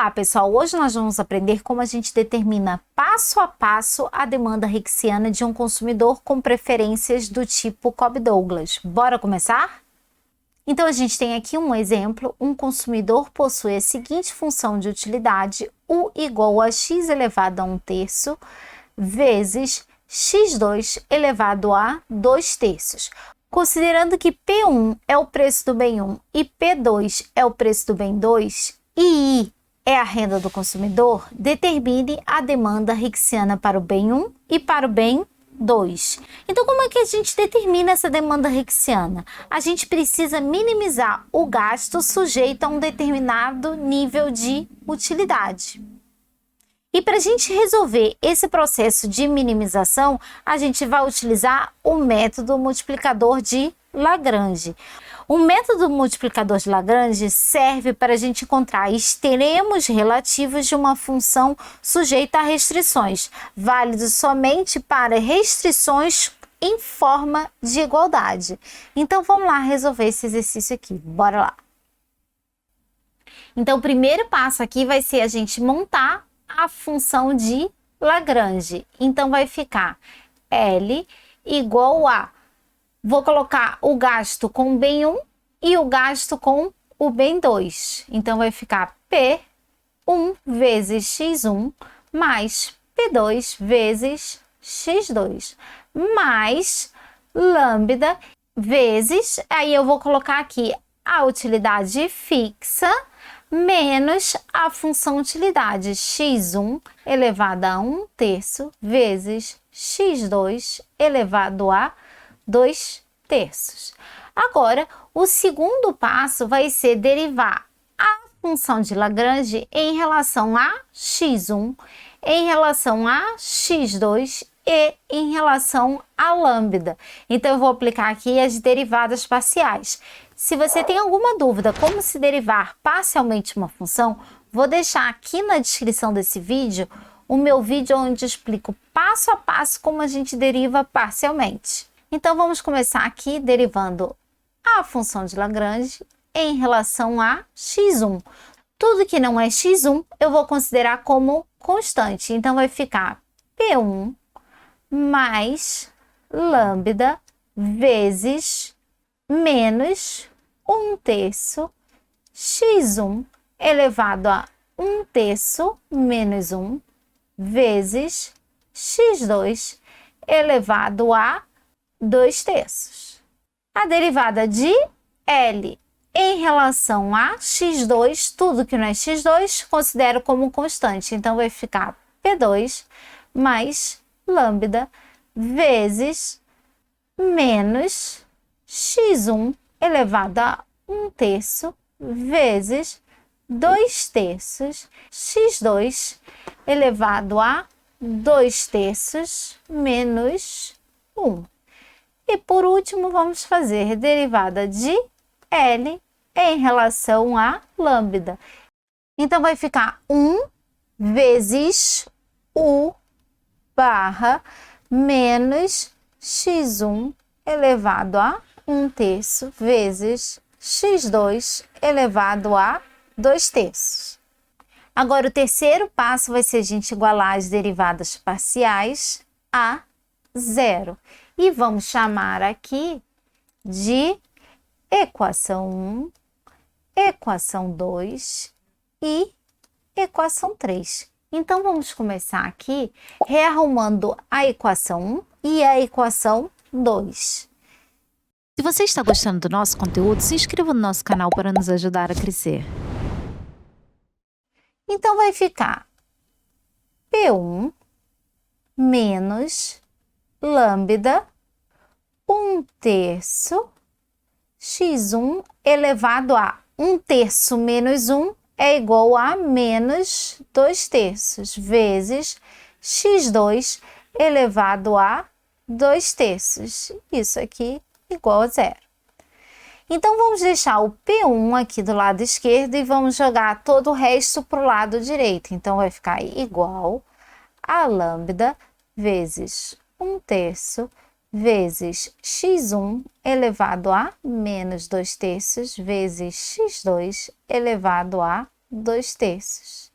Olá, pessoal! Hoje nós vamos aprender como a gente determina passo a passo a demanda Hicksiana de um consumidor com preferências do tipo Cobb-Douglas. Bora começar? Então, a gente tem aqui um exemplo. Um consumidor possui a seguinte função de utilidade: U igual a x elevado a 1/3 vezes x2 elevado a 2/3. Considerando que P1 é o preço do bem 1 e P2 é o preço do bem 2, e I é a renda do consumidor, determine a demanda Hicksiana para o bem 1 e para o bem 2. Então, como é que a gente determina essa demanda Hicksiana? A gente precisa minimizar o gasto sujeito a um determinado nível de utilidade. E para a gente resolver esse processo de minimização, a gente vai utilizar o método multiplicador de Lagrange. O método multiplicador de Lagrange serve para a gente encontrar extremos relativos de uma função sujeita a restrições, válido somente para restrições em forma de igualdade. Então, vamos lá resolver esse exercício aqui. Bora lá! Então, o primeiro passo aqui vai ser a gente montar a função de Lagrange. Então, vai ficar L igual a... Vou colocar o gasto com o bem 1 e o gasto com o bem 2. Então, vai ficar P1 vezes x1 mais P2 vezes x2 mais lambda vezes... Aí, eu vou colocar aqui a utilidade fixa menos a função utilidade x1 elevado a 1/3 vezes x2 elevado a 2/3. Agora, o segundo passo vai ser derivar a função de Lagrange em relação a x1, em relação a x2 e em relação a lambda. Então, eu vou aplicar aqui as derivadas parciais. Se você tem alguma dúvida como se derivar parcialmente uma função, vou deixar aqui na descrição desse vídeo o meu vídeo onde eu explico passo a passo como a gente deriva parcialmente. Então, vamos começar aqui derivando a função de Lagrange em relação a x1. Tudo que não é x1 eu vou considerar como constante. Então, vai ficar P1 mais lambda vezes menos 1/3 x1 elevado a 1/3 menos 1 vezes x2 elevado a 2/3. A derivada de L em relação a x2, tudo que não é x2, considero como constante. Então, vai ficar P2 mais lambda vezes menos x1 elevado a 1/3 vezes 2/3 x2 elevado a 2/3 menos 1. E por último, vamos fazer derivada de L em relação a lambda. Então, vai ficar 1 vezes U barra menos x1 elevado a 1/3 vezes x2 elevado a 2/3. Agora, o terceiro passo vai ser a gente igualar as derivadas parciais a zero. E vamos chamar aqui de equação 1, equação 2 e equação 3. Então, vamos começar aqui rearrumando a equação 1 e a equação 2. Se você está gostando do nosso conteúdo, se inscreva no nosso canal para nos ajudar a crescer. Então, vai ficar P1 menos lambda 1/3 x1 elevado a 1/3 menos 1 é igual a menos 2/3 vezes x2 elevado a 2/3. Isso aqui igual a zero. Então, vamos deixar o P1 aqui do lado esquerdo e vamos jogar todo o resto para o lado direito. Então, vai ficar igual a lambda vezes 1/3 vezes x1 elevado a menos 2/3 vezes x2 elevado a 2/3.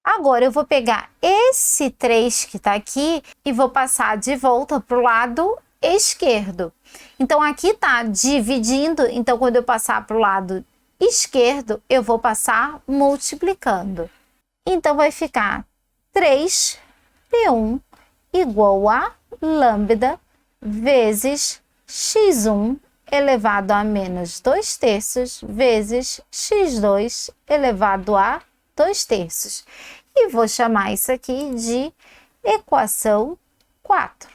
Agora, eu vou pegar esse 3 que está aqui e vou passar de volta para o lado esquerdo. Então, aqui está dividindo. Então, quando eu passar para o lado esquerdo, eu vou passar multiplicando. Então, vai ficar 3P1 igual a lambda vezes x1 elevado a menos 2/3 vezes x2 elevado a 2/3. E vou chamar isso aqui de equação 4.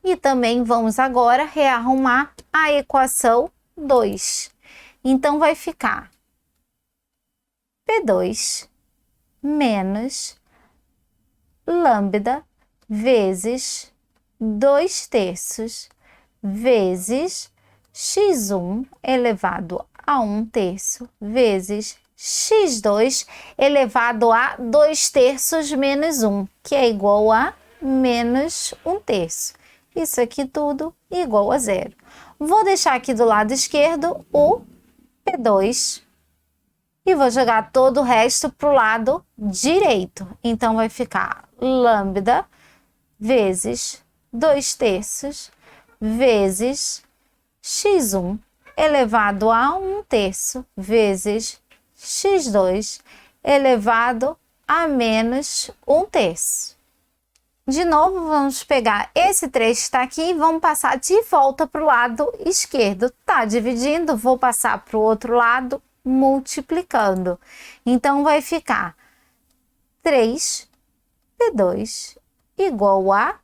E também vamos agora rearrumar a equação 2. Então, vai ficar P2 menos lambda vezes 2/3 vezes x1 elevado a 1/3 vezes x2 elevado a 2/3 menos 1, que é igual a menos 1/3. Isso aqui tudo igual a 0. Vou deixar aqui do lado esquerdo o P2 e vou jogar todo o resto para o lado direito. Então, vai ficar lambda vezes 2/3 vezes x1 elevado a 1/3 vezes x2 elevado a menos 1/3. De novo, vamos pegar esse 3 que está aqui e vamos passar de volta para o lado esquerdo. Tá dividindo, vou passar para o outro lado multiplicando. Então, vai ficar 3P2 igual a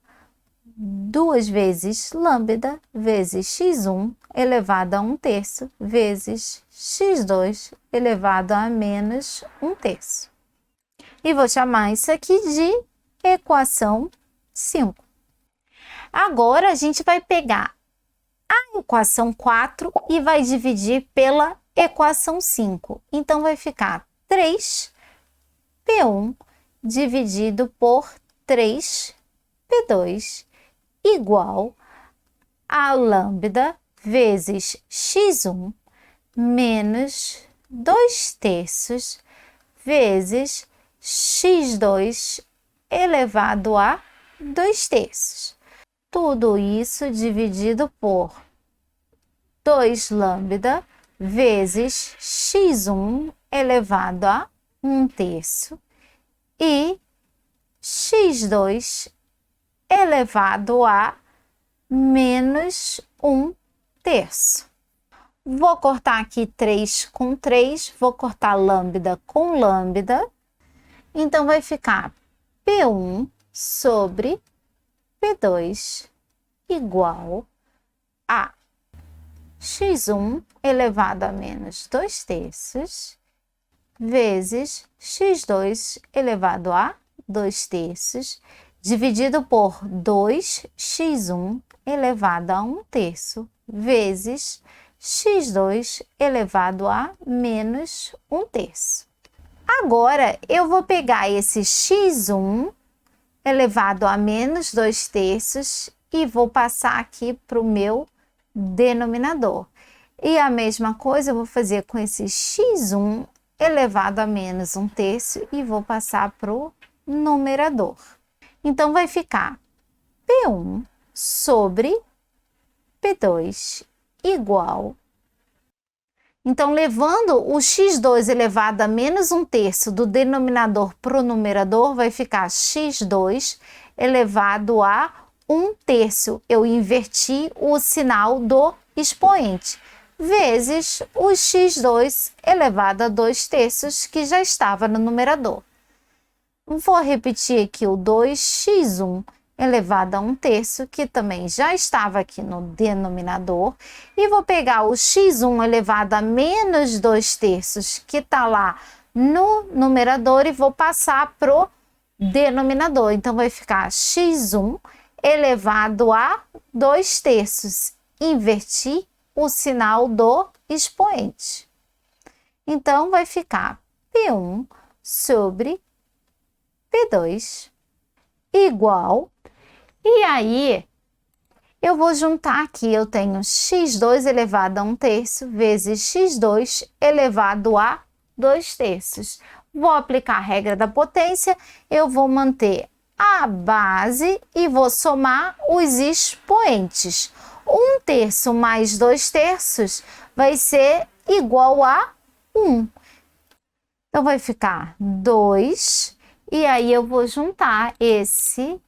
2 vezes lambda vezes x1 elevado a 1/3 vezes x2 elevado a menos 1/3. E vou chamar isso aqui de equação 5. Agora, a gente vai pegar a equação 4 e vai dividir pela equação 5. Então, vai ficar 3P1 dividido por 3P2 igual a lambda vezes x1 menos 2/3 vezes x2 elevado a 2/3. Tudo isso dividido por 2 lambda vezes x1 elevado a 1/3 e x2 elevado a menos 1/3. Vou cortar aqui 3 com 3, vou cortar lambda com lambda. Então, vai ficar P1 sobre P2 igual a x1 elevado a menos 2/3 vezes x2 elevado a 2/3 dividido por 2x1 elevado a 1/3 vezes x2 elevado a menos 1/3. Agora, eu vou pegar esse x1 elevado a menos 2/3 e vou passar aqui para o meu denominador. E a mesma coisa eu vou fazer com esse x1 elevado a menos 1/3 e vou passar para o numerador. Então, vai ficar P1 sobre P2 igual. Então, levando o x2 elevado a menos 1/3 do denominador para o numerador, vai ficar x2 elevado a 1/3. Eu inverti o sinal do expoente, vezes o x2 elevado a 2/3, que já estava no numerador. Vou repetir aqui o 2x1 elevado a 1/3, que também já estava aqui no denominador, e vou pegar o x1 elevado a menos 2/3, que está lá no numerador, e vou passar para o denominador. Então, vai ficar x1 elevado a 2/3. Inverti o sinal do expoente. Então, vai ficar P1 sobre P2 igual. E aí, eu vou juntar aqui, eu tenho x2 elevado a 1/3 vezes x2 elevado a 2/3. vou aplicar a regra da potência, eu vou manter a base e vou somar os expoentes. 1/3 mais 2/3 vai ser igual a 1. Então, vai ficar 2, e aí eu vou juntar esse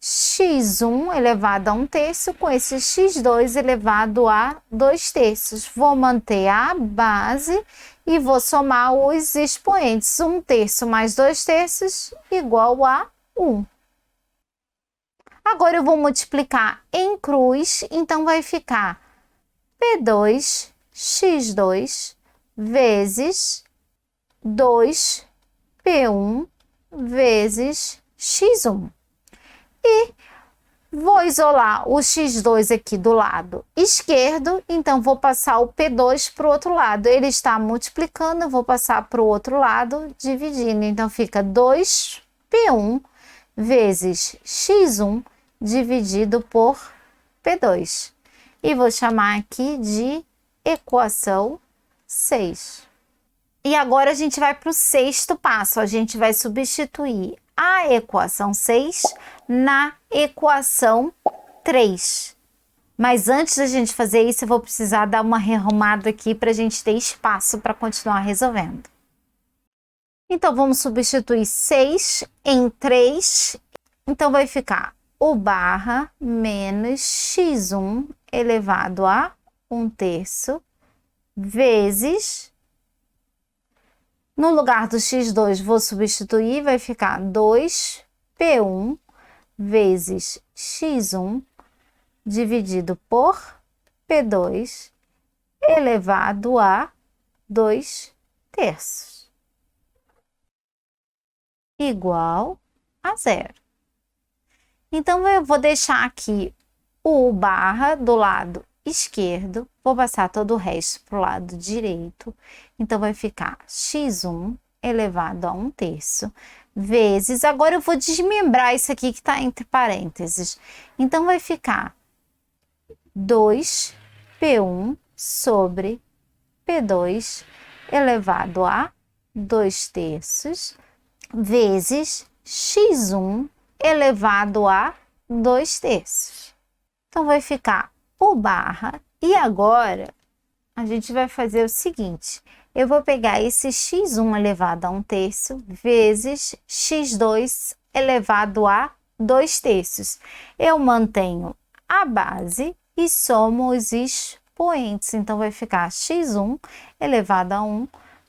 x1 elevado a 1/3 com esse x2 elevado a 2/3. Vou manter a base e vou somar os expoentes. 1/3 mais 2/3 igual a 1. Agora eu vou multiplicar em cruz, então vai ficar P2 x2 vezes 2P1 vezes x1. E vou isolar o x2 aqui do lado esquerdo, então vou passar o P2 para o outro lado. Ele está multiplicando, eu vou passar para o outro lado, dividindo. Então, fica 2P1 vezes x1 dividido por P2. E vou chamar aqui de equação 6. E agora a gente vai para o sexto passo. A gente vai substituir a equação 6 na equação 3. Mas antes da gente fazer isso, eu vou precisar dar uma rearrumada aqui para a gente ter espaço para continuar resolvendo. Então, vamos substituir 6 em 3. Então, vai ficar o barra menos x1 elevado a 1/3 vezes... No lugar do x2, vou substituir, vai ficar 2P1 vezes x1 dividido por P2 elevado a 2/3 igual a 0. Então, eu vou deixar aqui o barra do lado esquerdo, vou passar todo o resto para o lado direito. Então, vai ficar x1 elevado a 1/3 vezes... Agora, eu vou desmembrar isso aqui que está entre parênteses. Então, vai ficar 2P1 sobre P2 elevado a 2/3 vezes x1 elevado a 2/3. Então, vai ficar o barra, e agora a gente vai fazer o seguinte: eu vou pegar esse x1 elevado a 1/3 vezes x2 elevado a 2/3. Eu mantenho a base e somo os expoentes. Então, vai ficar x1 elevado a 1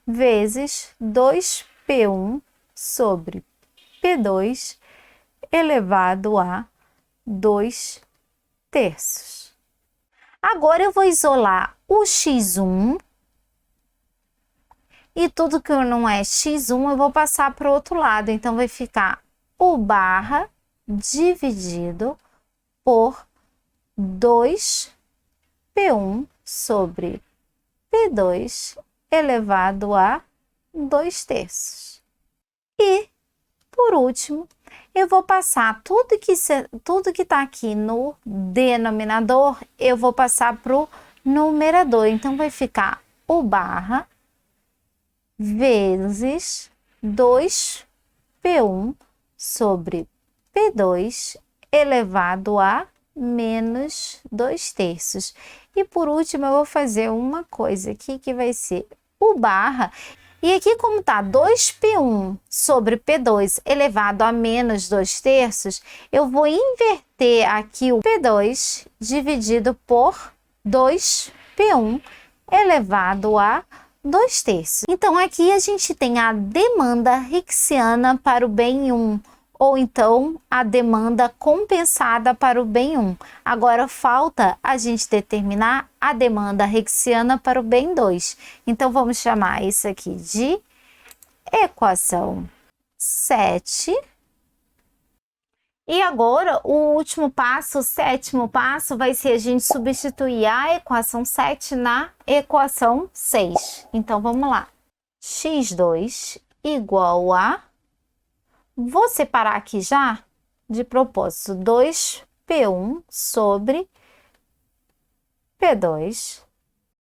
vezes 2P1 sobre P2 elevado a 2/3. Agora, eu vou isolar o x1 e tudo que não é x1 eu vou passar para o outro lado. Então, vai ficar o barra dividido por 2P1 sobre P2 elevado a 2/3. E, por último, eu vou passar tudo que está aqui no denominador, eu vou passar para o numerador. Então, vai ficar o barra vezes 2P1 sobre P2 elevado a menos 2/3. E, por último, eu vou fazer uma coisa aqui que vai ser o barra. E aqui, como está 2P1 sobre P2 elevado a menos 2/3, eu vou inverter aqui o P2 dividido por 2P1 elevado a 2/3. Então, aqui a gente tem a demanda Hicksiana para o bem 1, ou então a demanda compensada para o bem 1. Agora, falta a gente determinar a demanda Hicksiana para o bem 2. Então, vamos chamar isso aqui de equação 7. E agora, o último passo, o sétimo passo, vai ser a gente substituir a equação 7 na equação 6. Então, vamos lá. x2 igual a... Vou separar aqui já, de propósito, 2P1 sobre P2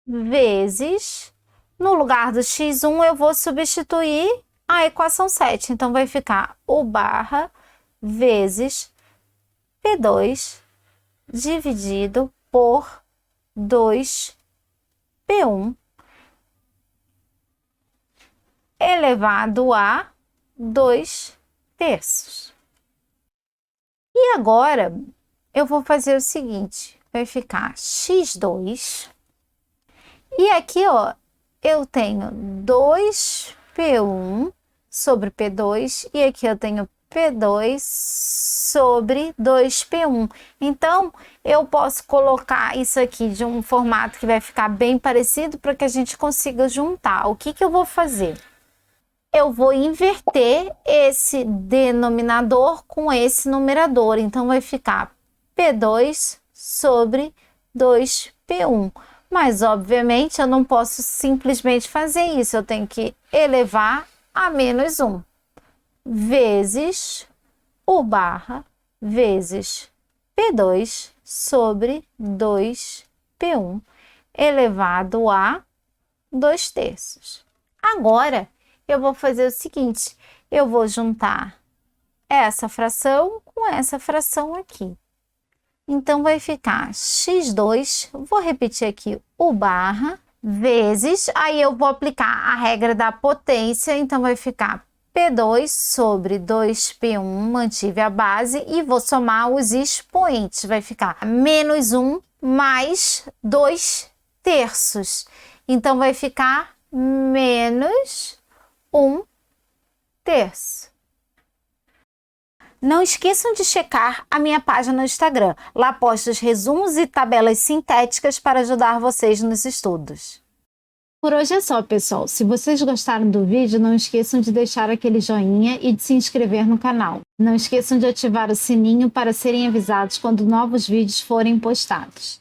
vezes... No lugar do x1, eu vou substituir a equação 7. Então, vai ficar U barra vezes P2 dividido por 2P1 elevado a 2/3. E agora, eu vou fazer o seguinte, vai ficar x2, e aqui, ó, eu tenho 2P1 sobre P2, e aqui eu tenho P2 sobre 2P1. Então, eu posso colocar isso aqui de um formato que vai ficar bem parecido para que a gente consiga juntar. O que que eu vou fazer? Eu vou inverter esse denominador com esse numerador. Então, vai ficar P2 sobre 2P1. Mas, obviamente, eu não posso simplesmente fazer isso. Eu tenho que elevar a menos 1. Vezes U barra vezes P2 sobre 2P1 elevado a 2/3. Agora, eu vou fazer o seguinte, eu vou juntar essa fração com essa fração aqui. Então, vai ficar x2, vou repetir aqui, U barra vezes, aí eu vou aplicar a regra da potência, então vai ficar P2 sobre 2P1, mantive a base, e vou somar os expoentes. Vai ficar menos 1 mais 2/3. Então, vai ficar menos 1/3. Não esqueçam de checar a minha página no Instagram. Lá posto os resumos e tabelas sintéticas para ajudar vocês nos estudos. Por hoje é só, pessoal. Se vocês gostaram do vídeo, não esqueçam de deixar aquele joinha e de se inscrever no canal. Não esqueçam de ativar o sininho para serem avisados quando novos vídeos forem postados.